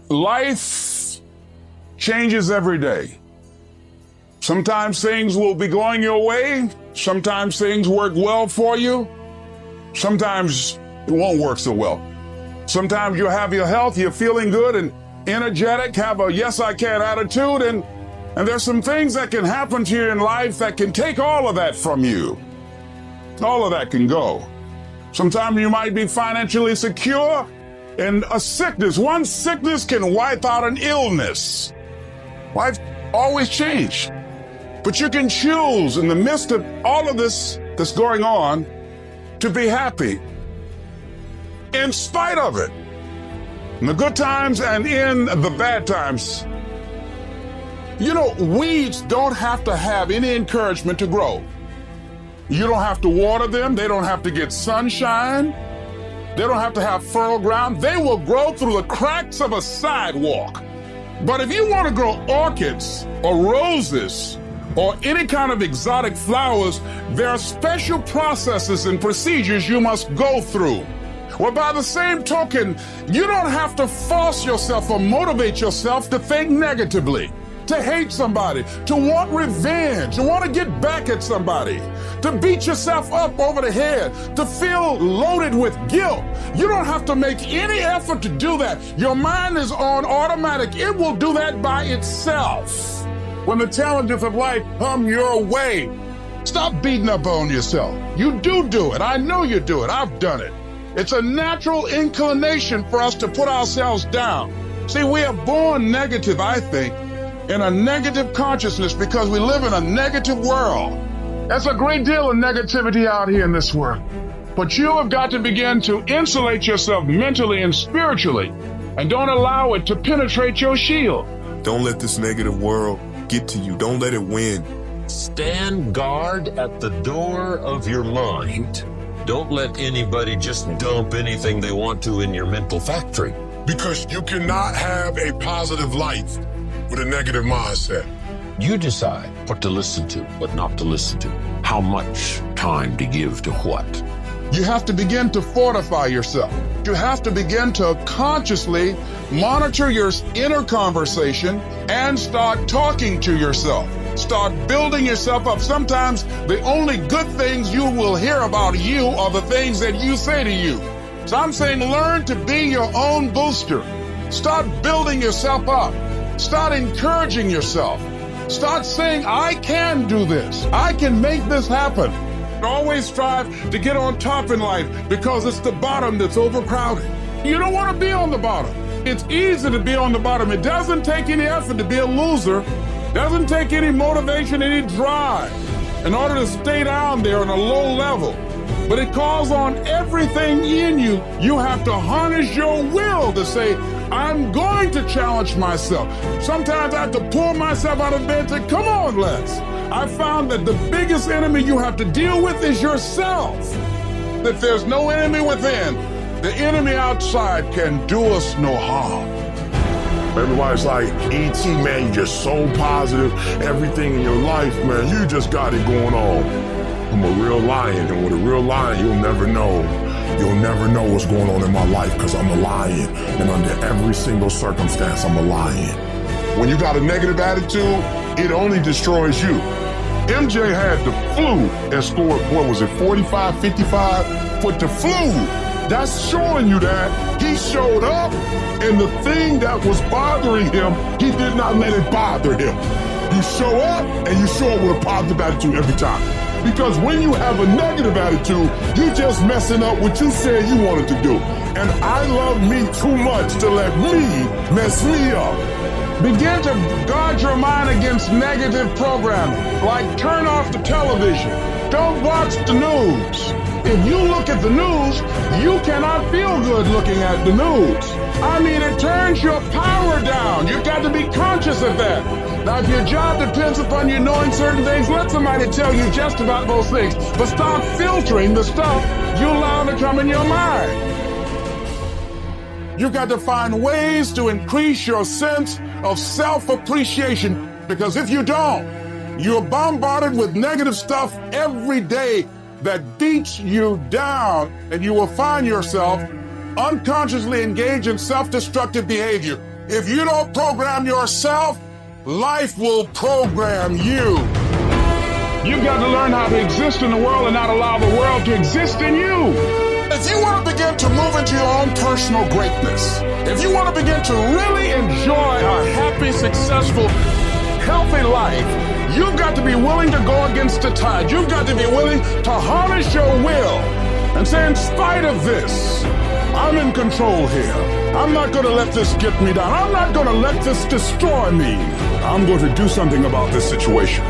Life changes every day. Sometimes things will be going your way. Sometimes things work well for you. Sometimes it won't work so well. Sometimes you'll have your health, you're feeling good and energetic, have a yes I can attitude, and there's some things that can happen to you in life that can take all of that from you. All of that can go. Sometimes you might be financially secure, and a sickness, one sickness can wipe out an illness. Life always changes. But you can choose in the midst of all of this that's going on to be happy in spite of it. In the good times and in the bad times. You know, weeds don't have to have any encouragement to grow. You don't have to water them. They don't have to get sunshine. They don't have to have fertile ground. They will grow through the cracks of a sidewalk. But if you want to grow orchids or roses or any kind of exotic flowers, there are special processes and procedures you must go through. Well, by the same token, you don't have to force yourself or motivate yourself to think negatively, to hate somebody, to want revenge, to want to get back at somebody, to beat yourself up over the head, to feel loaded with guilt. You don't have to make any effort to do that. Your mind is on automatic. It will do that by itself. When the challenges of life come your way, stop beating up on yourself. You do it. I know you do it. I've done it. It's a natural inclination for us to put ourselves down. See, we are born negative, I think, in a negative consciousness because we live in a negative world. There's a great deal of negativity out here in this world. But you have got to begin to insulate yourself mentally and spiritually, and don't allow it to penetrate your shield. Don't let this negative world get to you. Don't let it win. Stand guard at the door of your mind. Don't let anybody just dump anything they want to in your mental factory. Because you cannot have a positive life with a negative mindset. You decide what to listen to, what not to listen to, how much time to give to what. You have to begin to fortify yourself. You have to begin to consciously monitor your inner conversation and start talking to yourself. Start building yourself up. Sometimes the only good things you will hear about you are the things that you say to you. So I'm saying learn to be your own booster. Start building yourself up. Start encouraging yourself. Start saying, I can do this. I can make this happen. Always strive to get on top in life because it's the bottom that's overcrowded. You don't want to be on the bottom. It's easy to be on the bottom. It doesn't take any effort to be a loser. Doesn't take any motivation, any drive in order to stay down there on a low level. But it calls on everything in you. You have to harness your will to say, I'm going to challenge myself. Sometimes I have to pull myself out of bed and say, come on, Les. I found that the biggest enemy you have to deal with is yourself. That there's no enemy within. The enemy outside can do us no harm. Everybody's like, E.T., man, you're just so positive. Everything in your life, man, you just got it going on. I'm a real lion, and with a real lion, you'll never know. You'll never know what's going on in my life because I'm a lion. And under every single circumstance, I'm a lion. When you got a negative attitude, it only destroys you. MJ had the flu and scored, what was it, 45, 55? But the flu, that's showing you that he showed up, and the thing that was bothering him, he did not let it bother him. You show up, and you show up with a positive attitude every time. Because when you have a negative attitude, you're just messing up what you said you wanted to do. And I love me too much to let me mess me up. Begin to guard your mind against negative programming, like turn off the television. Don't watch the news. If you look at the news, you cannot feel good looking at the news. I mean, it turns your power down. You've got to be conscious of that. Now, if your job depends upon you knowing certain things, let somebody tell you just about those things. But stop filtering the stuff you allow to come in your mind. You've got to find ways to increase your sense of self-appreciation, because if you don't, you're bombarded with negative stuff every day that beats you down, and you will find yourself unconsciously engaged in self-destructive behavior. If you don't program yourself, life will program you. You've got to learn how to exist in the world and not allow the world to exist in you. If you want to begin to move into your own personal greatness, if you want to begin to really enjoy a happy, successful, healthy life, you've got to be willing to go against the tide. You've got to be willing to harness your will and say, in spite of this, I'm in control here. I'm not going to let this get me down. I'm not going to let this destroy me. I'm going to do something about this situation.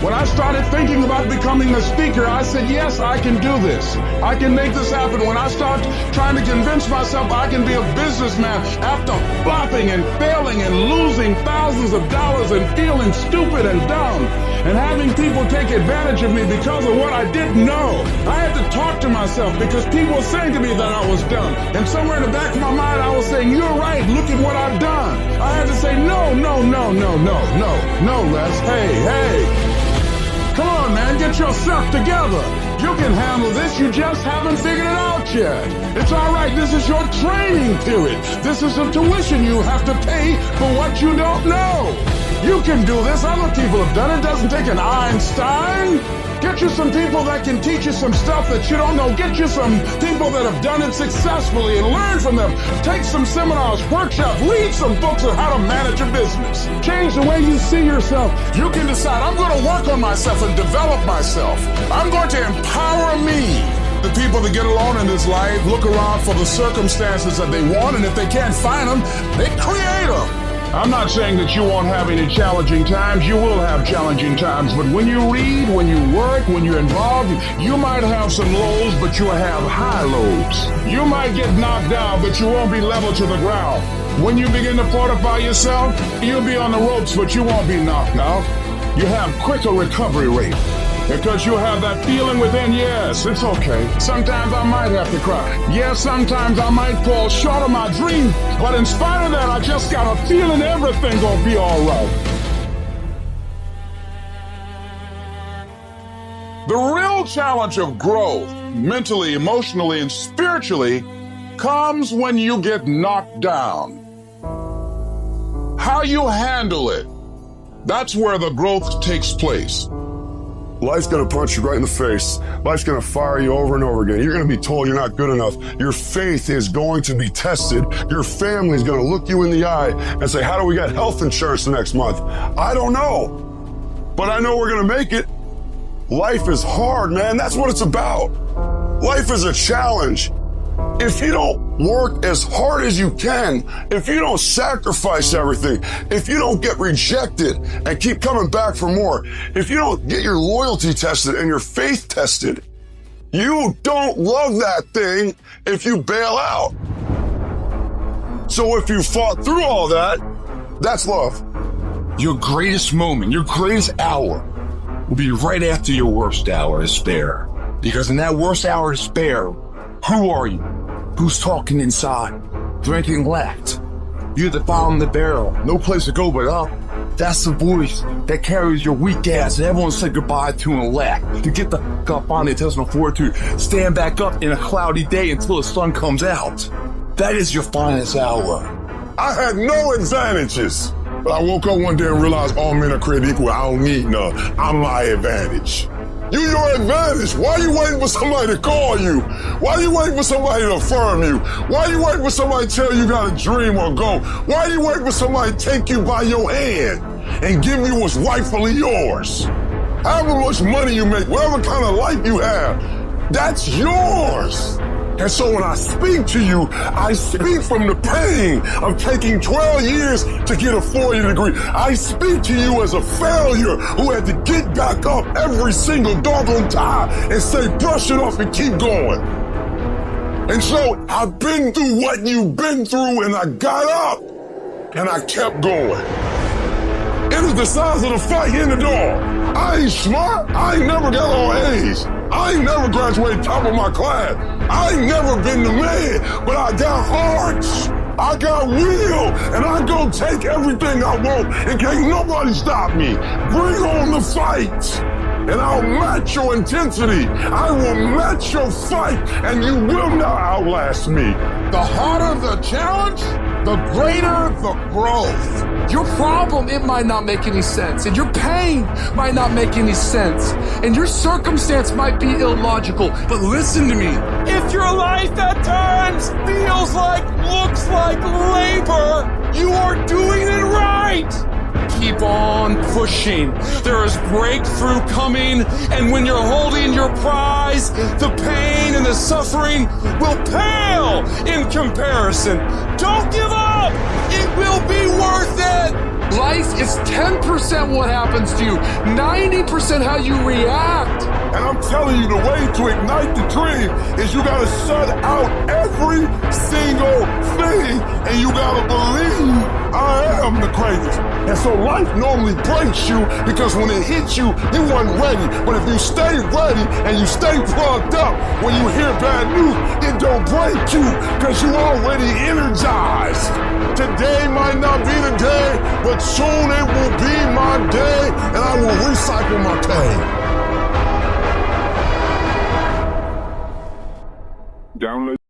When I started thinking about becoming a speaker, I said, yes, I can do this. I can make this happen. When I started trying to convince myself I can be a businessman after flopping and failing and losing thousands of dollars and feeling stupid and dumb and having people take advantage of me because of what I didn't know, I had to talk to myself because people were saying to me that I was dumb. And somewhere in the back of my mind, I was saying, you're right, look at what I've done. I had to say, no, Les, hey. Come on, man, get yourself together. You can handle this, you just haven't figured it out yet. It's all right, this is your training period. This is the tuition you have to pay for what you don't know. You can do this, other people have done it. It doesn't take an Einstein. Get you some people that can teach you some stuff that you don't know. Get you some people that have done it successfully and learn from them. Take some seminars, workshops, read some books on how to manage a business. Change the way you see yourself. You can decide, I'm going to work on myself and develop myself. I'm going to empower me. The people that get along in this life look around for the circumstances that they want, and if they can't find them, they create them. I'm not saying that you won't have any challenging times. You will have challenging times. But when you read, when you work, when you're involved, you might have some lows, but you'll have high lows. You might get knocked down, but you won't be level to the ground. When you begin to fortify yourself, you'll be on the ropes, but you won't be knocked out. You have quicker recovery rate. Because you have that feeling within, yes, it's okay. Sometimes I might have to cry. Yes, sometimes I might fall short of my dream. But in spite of that, I just got a feeling everything gonna be all right. The real challenge of growth, mentally, emotionally, and spiritually, comes when you get knocked down. How you handle it, that's where the growth takes place. Life's gonna punch you right in the face. Life's gonna fire you over and over again. You're gonna be told you're not good enough. Your faith is going to be tested. Your family's gonna look you in the eye and say, how do we get health insurance the next month? I don't know, but I know we're gonna make it. Life is hard, man. That's what it's about. Life is a challenge. If you don't work as hard as you can, if you don't sacrifice everything, if you don't get rejected and keep coming back for more, if you don't get your loyalty tested and your faith tested, you don't love that thing if you bail out. So if you fought through all that, that's love. Your greatest moment, your greatest hour will be right after your worst hour of despair. Because in that worst hour of despair, who are you? Who's talking inside? Is there anything left? You're at the bottom of the barrel. No place to go but up. That's the voice that carries your weak ass and everyone said goodbye to and left. To get the fuck up on it, tells no fortitude. Stand back up in a cloudy day until the sun comes out. That is your finest hour. I had no advantages. But I woke up one day and realized all men are created equal. I don't need none. I'm my advantage. You your advantage. Why are you waiting for somebody to call you? Why are you waiting for somebody to affirm you? Why are you waiting for somebody to tell you got a dream or go? Why are you waiting for somebody to take you by your hand and give you what's rightfully yours? However much money you make, whatever kind of life you have, that's yours. And so when I speak to you, I speak from the pain of taking 12 years to get a 4-year degree. I speak to you as a failure who had to get back up every single doggone time and say, brush it off and keep going. And so I've been through what you've been through, and I got up and I kept going. It was the size of the fight in the door. I ain't smart. I ain't never got all A's. I ain't never graduated top of my class. I ain't never been the man, but I got hearts. I got will, and I go take everything I want, and can't nobody stop me. Bring on the fight, and I'll match your intensity. I will match your fight, and you will not outlast me. The harder the challenge, the greater the growth. Your problem, it might not make any sense, and your pain might not make any sense, and your circumstance might be illogical, but listen to me. If your life at times feels like, looks like labor, you are doing it right. Keep on pushing. There is breakthrough coming, and when you're holding your prize, the pain and the suffering will pale in comparison. Don't give up. It will be worth it. Life is 10% what happens to you, 90% how you react. And I'm telling you, the way to ignite the dream is you gotta shut out every single thing, and you gotta believe I am the greatest. And so life normally breaks you because when it hits you, you weren't ready. But if you stay ready and you stay plugged up, when you hear bad news, it don't break you because you already energized. Today might not be the day, but soon it will be my day, and I will recycle my pain. Download